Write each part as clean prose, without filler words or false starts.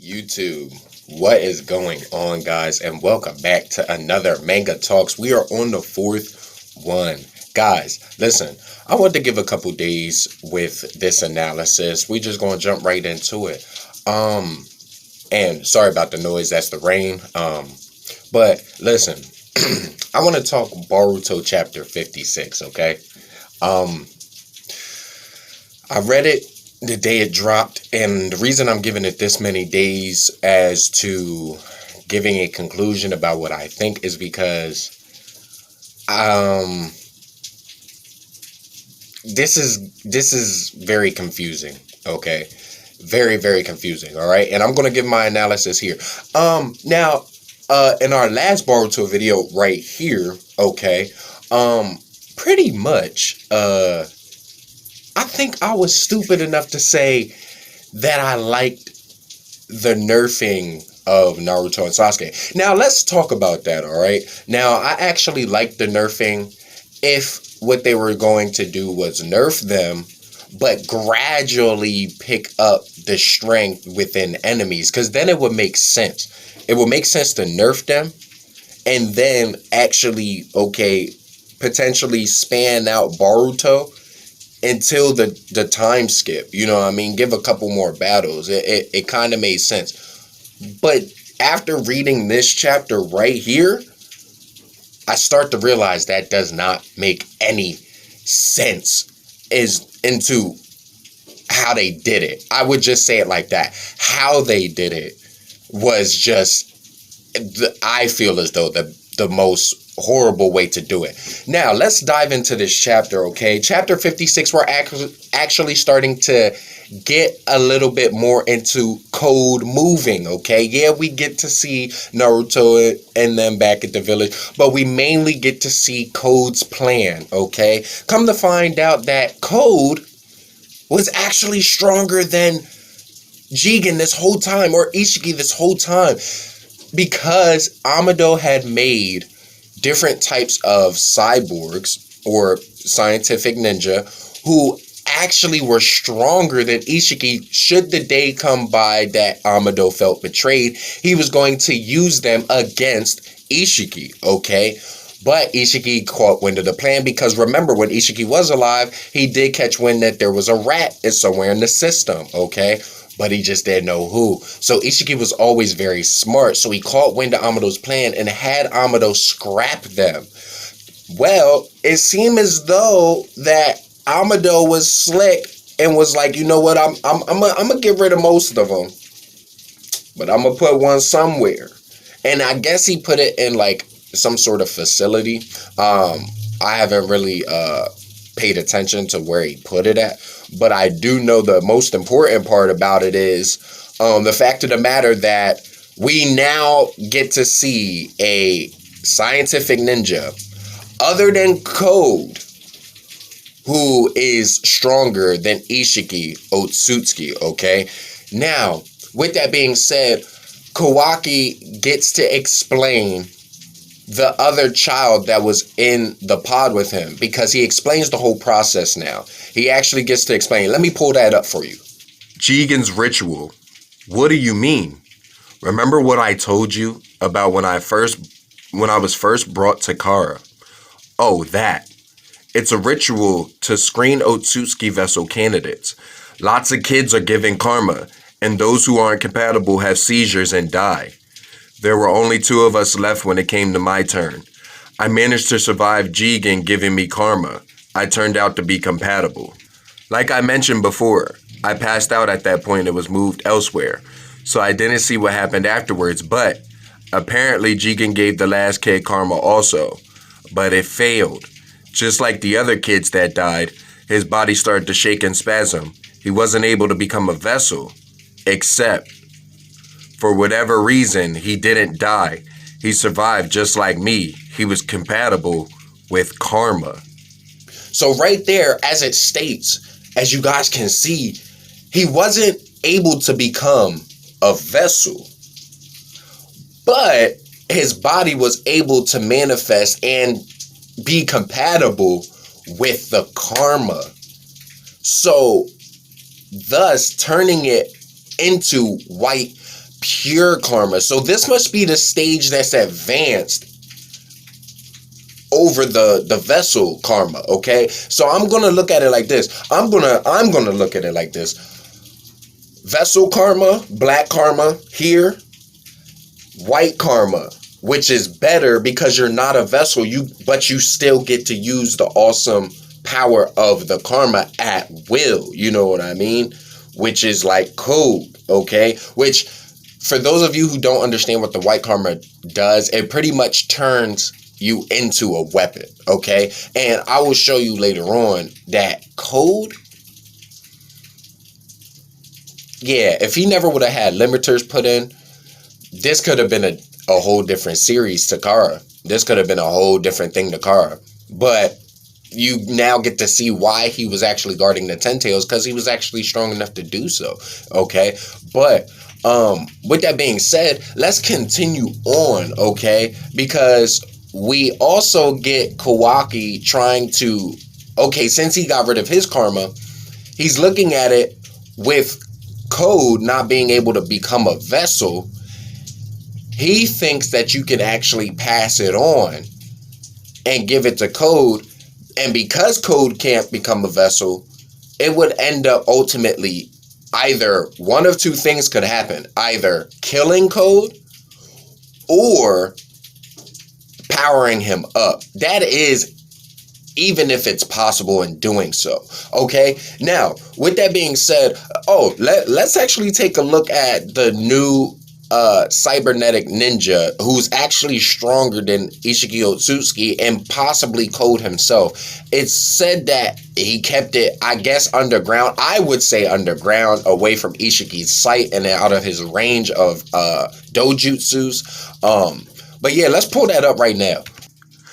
YouTube, what is going on, guys, and welcome back to another Manga Talks. We are on the fourth one. Guys, listen, I want to give a couple days with this analysis. We just gonna jump right into it. And sorry about the noise, that's the rain. But listen, I want to talk Boruto Chapter 56, okay? I read it the day it dropped, and the reason I'm giving it this many days as to giving a conclusion about what I think is because this is very confusing, okay? Very, very confusing, all right? And I'm going to give my analysis here. Now, in our last Boruto video right here, okay, pretty much, I think I was stupid enough to say that I liked the nerfing of Naruto and Sasuke. Now, let's talk about that, all right? Now, I actually liked the nerfing if what they were going to do was nerf them, but gradually pick up the strength within enemies, because then it would make sense. It would make sense to nerf them and then actually, okay, potentially span out Boruto until the time skip, you know what I mean? Give a couple more battles. It kind of made sense. But after reading this chapter right here, I start to realize that does not make any sense into how they did it. I would just say it like that. How they did it was just, I feel as though the most horrible way to do it. Now, let's dive into this chapter, okay? Chapter 56, we're actually starting to get a little bit more into code moving, okay? Yeah, we get to see Naruto and them back at the village, but we mainly get to see Code's plan, okay? Come to find out that Code was actually stronger than Jigen this whole time, or Ishiki this whole time, because Amado had made different types of cyborgs or scientific ninja who actually were stronger than Ishiki. Should the day come by that Amado felt betrayed, he was going to use them against Ishiki, okay? But Ishiki caught wind of the plan, because remember, when Ishiki was alive, he did catch wind that there was a rat somewhere in the system, okay? But he just didn't know who. So Ishiki was always very smart, so he caught wind of Amado's plan and had Amado scrap them. Well, it seemed as though that Amado was slick and was like, you know what, I'm gonna get rid of most of them, but I'm gonna put one somewhere. And I guess he put it in like some sort of facility. I haven't really paid attention to where he put it at, but I do know the most important part about it is the fact of the matter that we now get to see a scientific ninja other than Code who is stronger than Ishiki Otsutsuki, okay? Now, with that being said, Kawaki gets to explain the other child that was in the pod with him, because he explains the whole process now. He actually gets to explain. Let me pull that up for you. Jigen's ritual. What do you mean? Remember what I told you about when I was first brought to Kara? Oh, that. It's a ritual to screen Otsutsuki vessel candidates. Lots of kids are given karma, and those who aren't compatible have seizures and die. There were only 2 of us left when it came to my turn. I managed to survive Jigen giving me karma. I turned out to be compatible. Like I mentioned before, I passed out at that point and was moved elsewhere, so I didn't see what happened afterwards, but apparently Jigen gave the last kid karma also, but it failed. Just like the other kids that died, his body started to shake and spasm. He wasn't able to become a vessel, except for whatever reason, he didn't die. He survived just like me. He was compatible with karma. So right there, as it states, as you guys can see, he wasn't able to become a vessel, but his body was able to manifest and be compatible with the karma. So thus turning it into white pure karma. So this must be the stage that's advanced over the vessel karma, okay? So I'm gonna look at it like this. I'm gonna look at it like this. Vessel karma, black karma here, white karma, which is better because you're not a vessel, but you still get to use the awesome power of the karma at will. You know what I mean? Which is like code, okay? Which, for those of you who don't understand what the white karma does, it pretty much turns you into a weapon, okay? And I will show you later on that code, yeah, if he never would have had limiters put in, this could have been a whole different series to Kara. This could have been a whole different thing to Kara. But you now get to see why he was actually guarding the Ten Tails, because he was actually strong enough to do so, okay? But with that being said, let's continue on, okay? Because we also get Kawaki trying to, okay, since he got rid of his karma, he's looking at it with code not being able to become a vessel. He thinks that you can actually pass it on and give it to code. And because code can't become a vessel, it would end up ultimately either one of two things could happen. Either killing code or powering him up. That is, even if it's possible in doing so. Okay, now with that being said, let's actually take a look at the new cybernetic ninja, who's actually stronger than Ishiki Otsutsuki and possibly Code himself. It's said that he kept it, I guess, underground. I would say underground, away from Ishiki's sight and out of his range of dojutsus. But yeah, let's pull that up right now.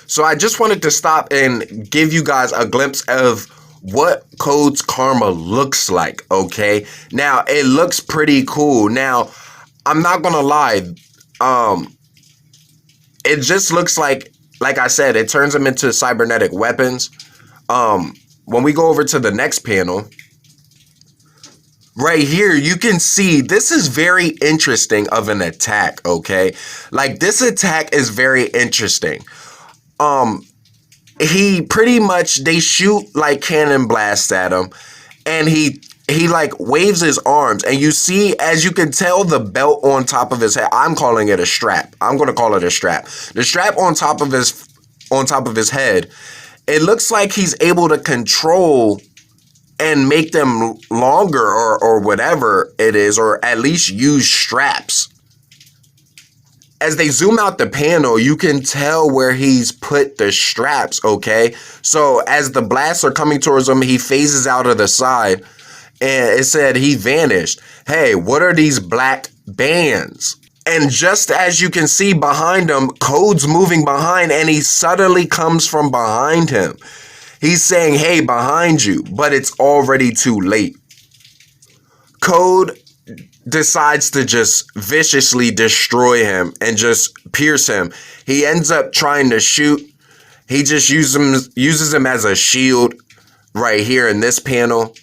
So I just wanted to stop and give you guys a glimpse of what Code's karma looks like, okay? Now, it looks pretty cool. Now, I'm not gonna lie, it just looks like I said, it turns them into cybernetic weapons. When we go over to the next panel, right here, you can see this is very interesting of an attack, okay? Like, this attack is very interesting. He pretty much, they shoot like cannon blasts at him, and he like waves his arms, and you see, as you can tell, the belt on top of his head. I'm calling it a strap. I'm going to call it a strap. The strap on top of his head, it looks like he's able to control and make them longer or whatever it is, or at least use straps. As they zoom out the panel, you can tell where he's put the straps, okay? So as the blasts are coming towards him, he phases out of the side, and it said he vanished. Hey, what are these black bands? And just as you can see behind him, Code's moving behind, and he suddenly comes from behind him. He's saying, hey, behind you, but it's already too late. Code decides to just viciously destroy him and just pierce him. He ends up trying to shoot. He just uses him as a shield right here in this panel.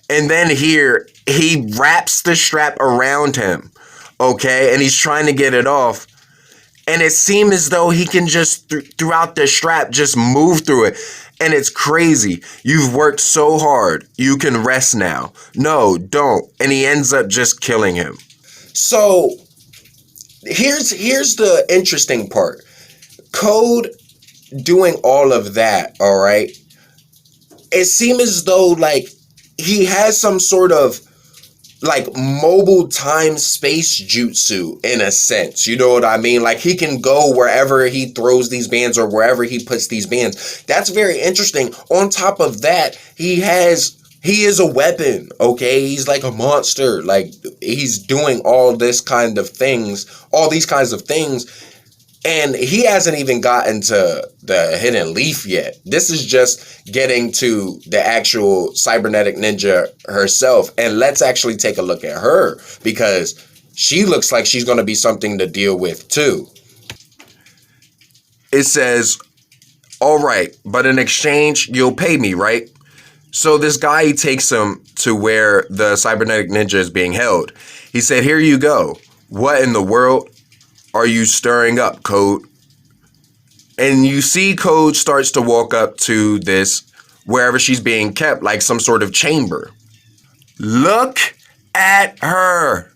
And then here, he wraps the strap around him, okay? And he's trying to get it off. And it seems as though he can just, throughout the strap, just move through it. And it's crazy. You've worked so hard. You can rest now. No, don't. And he ends up just killing him. So, here's the interesting part. Code doing all of that, all right? It seems as though, like, he has some sort of, like, mobile time space jutsu in a sense. You know what I mean? Like, he can go wherever he throws these bands or wherever he puts these bands. That's very interesting. On top of that, he is a weapon, okay? He's like a monster. Like, he's doing all these kinds of things. And he hasn't even gotten to the hidden leaf yet. This is just getting to the actual cybernetic ninja herself. And let's actually take a look at her, because she looks like she's going to be something to deal with too. It says, all right, but in exchange, you'll pay me, right? So this guy, he takes him to where the cybernetic ninja is being held. He said, here you go. What in the world are you stirring up, Code? And you see Code starts to walk up to this, wherever she's being kept, like some sort of chamber. Look at her.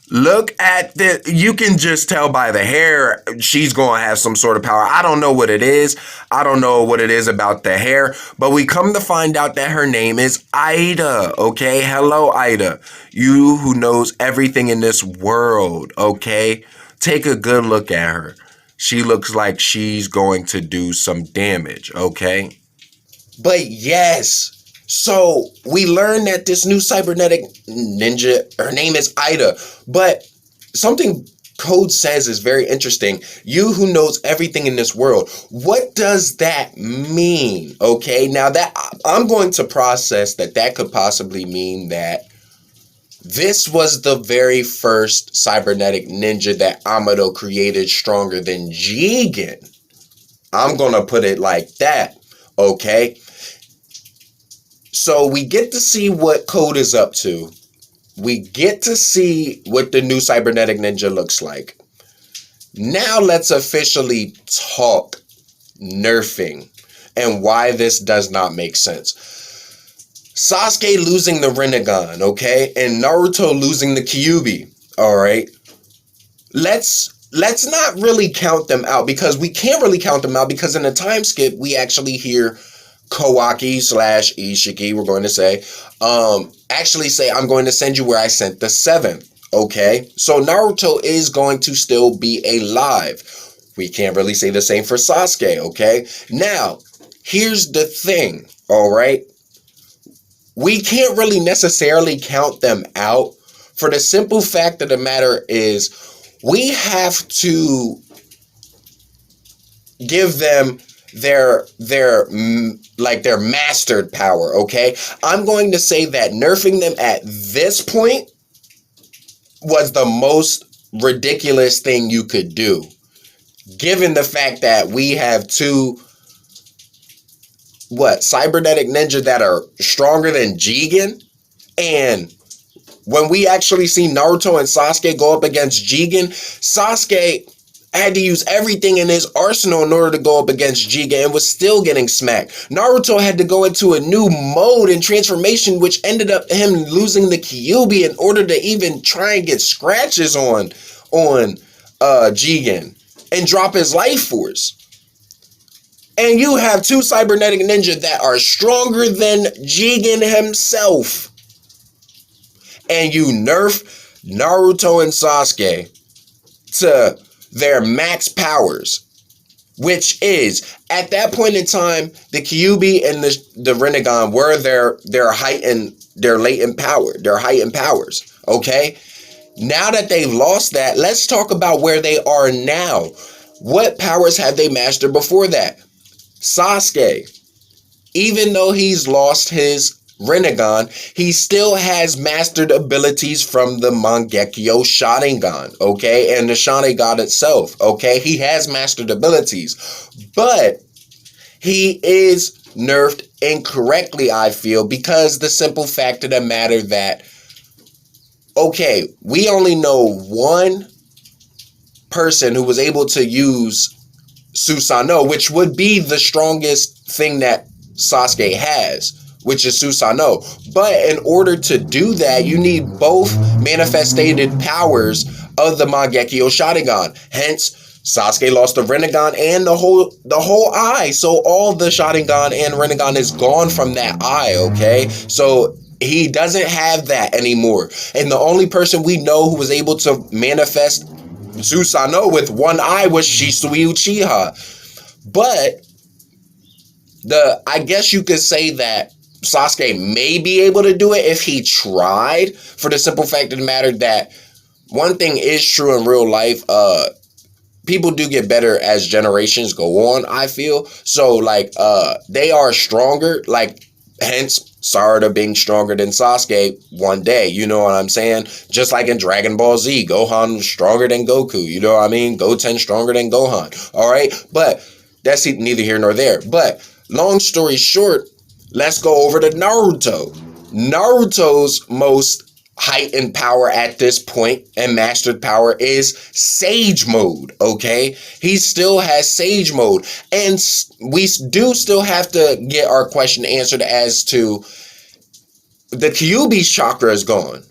Look at the, you can just tell by the hair, she's going to have some sort of power. I don't know what it is. I don't know what it is about the hair, but we come to find out that her name is Ida, okay? Hello, Ida. You who knows everything in this world, okay? Take a good look at her. She looks like she's going to do some damage, okay? But yes, so we learned that this new cybernetic ninja, her name is Ida, but something Code says is very interesting. You who knows everything in this world. What does that mean? Okay, now that I'm going to process that could possibly mean that this was the very first cybernetic ninja that Amado created stronger than Jigen. I'm going to put it like that, okay? So we get to see what Code is up to. We get to see what the new cybernetic ninja looks like. Now let's officially talk nerfing and why this does not make sense. Sasuke losing the Rinnegan, okay? And Naruto losing the Kyuubi, all right? Let's not really count them out, because we can't really count them out, because in the time skip, we actually hear Kawaki / Ishiki, we're going to say, actually say, I'm going to send you where I sent the 7th, okay? So Naruto is going to still be alive. We can't really say the same for Sasuke, okay? Now, here's the thing, all right? We can't really necessarily count them out, for the simple fact of the matter is we have to give them their mastered power, okay? I'm going to say that nerfing them at this point was the most ridiculous thing you could do, given the fact that we have two cybernetic ninja that are stronger than Jigen. And when we actually see Naruto and Sasuke go up against Jigen, Sasuke had to use everything in his arsenal in order to go up against Jigen and was still getting smacked. Naruto had to go into a new mode and transformation, which ended up him losing the Kyuubi in order to even try and get scratches on Jigen and drop his life force. And you have two cybernetic ninja that are stronger than Jigen himself. And you nerf Naruto and Sasuke to their max powers, which is, at that point in time, the Kyuubi and the Rinnegan were their latent power, their heightened powers, okay? Now that they've lost that, let's talk about where they are now. What powers have they mastered before that? Sasuke, even though he's lost his Rinnegan, he still has mastered abilities from the Mangekyo Sharingan, okay? And the Sharingan itself, okay? He has mastered abilities, but he is nerfed incorrectly, I feel, because the simple fact of the matter that, okay, we only know one person who was able to use Susanoo, which would be the strongest thing that Sasuke has, which is Susanoo. But in order to do that, you need both manifested powers of the Mangekyo Sharingan. Hence, Sasuke lost the Rinnegan and the whole eye. So all the Sharingan and Rinnegan is gone from that eye, okay? So he doesn't have that anymore. And the only person we know who was able to manifest Susanoo with one eye was Shisui Uchiha. But I guess you could say that Sasuke may be able to do it if he tried, for the simple fact of the matter that one thing is true in real life, people do get better as generations go on, I feel. So, like, they are stronger, like, hence Sarada being stronger than Sasuke one day, you know what I'm saying? Just like in Dragon Ball Z, Gohan stronger than Goku, you know what I mean? Goten stronger than Gohan, all right? But that's neither here nor there. But long story short, let's go over to Naruto. Naruto's most heightened power at this point and mastered power is Sage Mode, okay? He still has Sage Mode. And we do still have to get our question answered as to the Kyuubi's chakra is gone.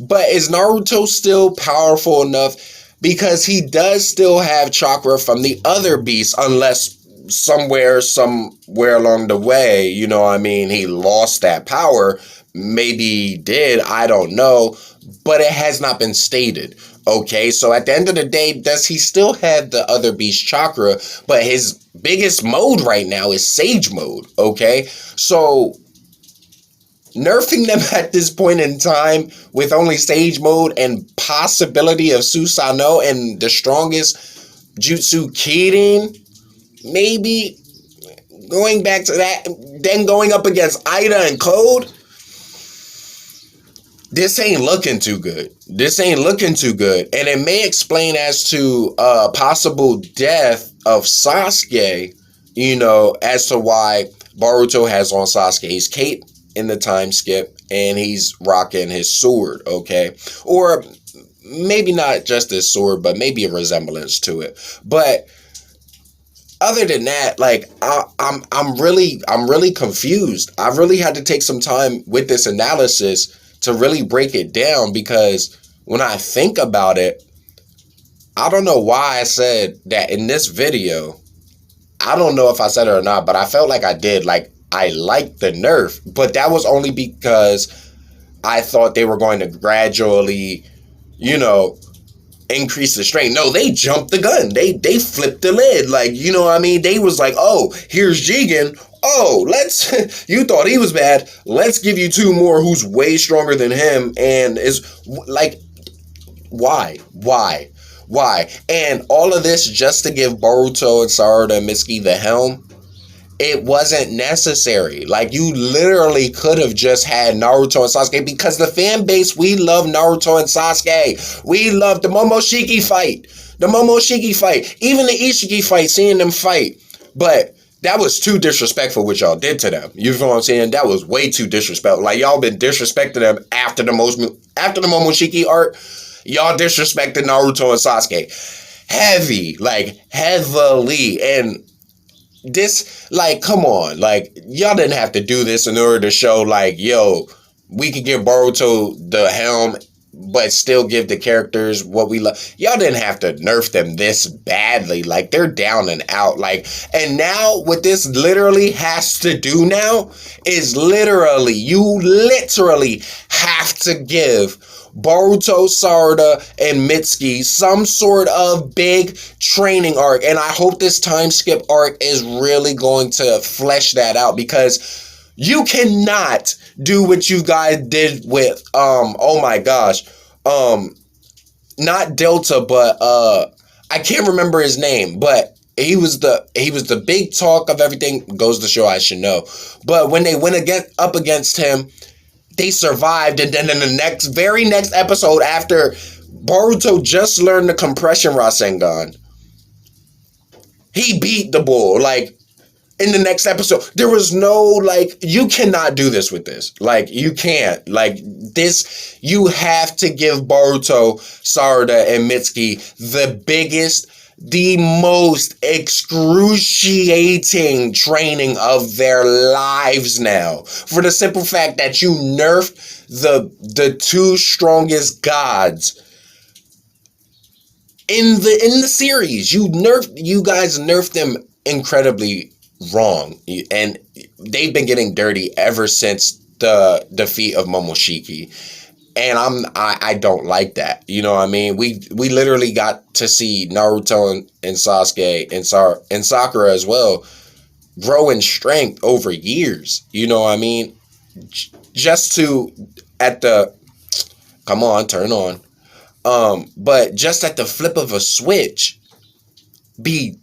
But is Naruto still powerful enough? Because he does still have chakra from the other beasts, unless somewhere along the way, you know what I mean, he lost that power. Maybe he did, I don't know. But it has not been stated. Okay, so at the end of the day, does he still have the other beast chakra? But his biggest mode right now is Sage Mode, okay? So nerfing them at this point in time with only Sage Mode and possibility of Susanoo and the strongest Jutsu Kirin, maybe going back to that, then going up against Ida and Code, this ain't looking too good. This ain't looking too good. And it may explain as to possible death of Sasuke, you know, as to why Boruto has on Sasuke's cape in the time skip and he's rocking his sword, okay? Or maybe not just his sword, but maybe a resemblance to it. But other than that, like, I'm really confused. I really had to take some time with this analysis to really break it down, because when I think about it, I don't know why I said that in this video. I don't know if I said it or not, but I felt like I did. Like, I liked the nerf, but that was only because I thought they were going to gradually, you know, increase the strength. No, they jumped the gun. They flipped the lid. Like, you know what I mean? They was like, oh, here's Jigen. Oh, you thought he was bad. Let's give you two more who's way stronger than him. And is like, why? And all of this just to give Boruto and Sarada and Mitsuki the helm? It wasn't necessary. Like, you literally could have just had Naruto and Sasuke, because the fan base, we love Naruto and Sasuke. We love the Momoshiki fight. Even the Ishiki fight, seeing them fight. But that was too disrespectful what y'all did to them. You feel what I'm saying? That was way too disrespectful. Like, y'all been disrespecting them after the Momoshiki arc. Y'all disrespected Naruto and Sasuke. Heavily. And this, like, come on. Like, y'all didn't have to do this in order to show, like, yo, we could give Boruto the helm, but still give the characters what we love. Y'all didn't have to nerf them this badly. Like, they're down and out. Like, and now what this literally has to do now is you literally have to give Boruto, Sarada, and Mitsuki some sort of big training arc. And I hope this time skip arc is really going to flesh that out, because you cannot do what you guys did with, oh my gosh, not Delta, but, I can't remember his name, but he was the big talk of everything. Goes to show I should know. But when they went up against him, they survived, and then in the very next episode, after Boruto just learned the compression Rasengan, he beat the bull. Like, in the next episode, there was no, like, you cannot do this with this. Like, you can't. Like, this, you have to give Boruto, Sarada, and Mitsuki the most excruciating training of their lives now. For the simple fact that you nerfed the two strongest gods in the series. You guys nerfed them incredibly wrong. And they've been getting dirty ever since the defeat of Momoshiki. And I don't like that. You know what I mean? We literally got to see Naruto and Sasuke and Sakura as well grow in strength over years. You know what I mean? Just to come on, turn on. But just at the flip of a switch, be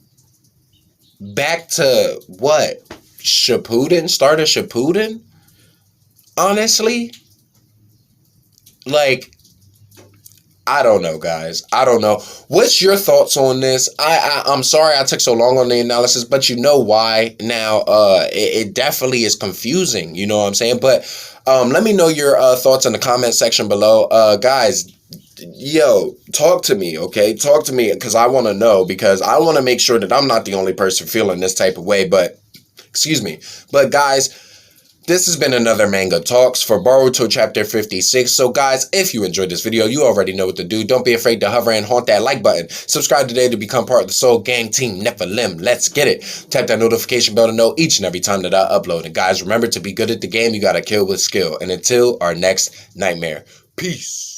back to what? Shippuden? Start of Shippuden? Honestly? Like, I don't know, guys. I don't know. What's your thoughts on this? I'm sorry I took so long on the analysis, but you know why now. It definitely is confusing. You know what I'm saying? But let me know your thoughts in the comment section below, guys. Yo, talk to me, okay? Talk to me because I want to know, because I want to make sure that I'm not the only person feeling this type of way. But excuse me, but guys. This has been another Manga Talks for Boruto Chapter 56. So guys, if you enjoyed this video, you already know what to do. Don't be afraid to hover and haunt that like button. Subscribe today to become part of the Soul Gang Team Nephilim. Let's get it. Tap that notification bell to know each and every time that I upload. And guys, remember, to be good at the game, you gotta kill with skill. And until our next nightmare, peace.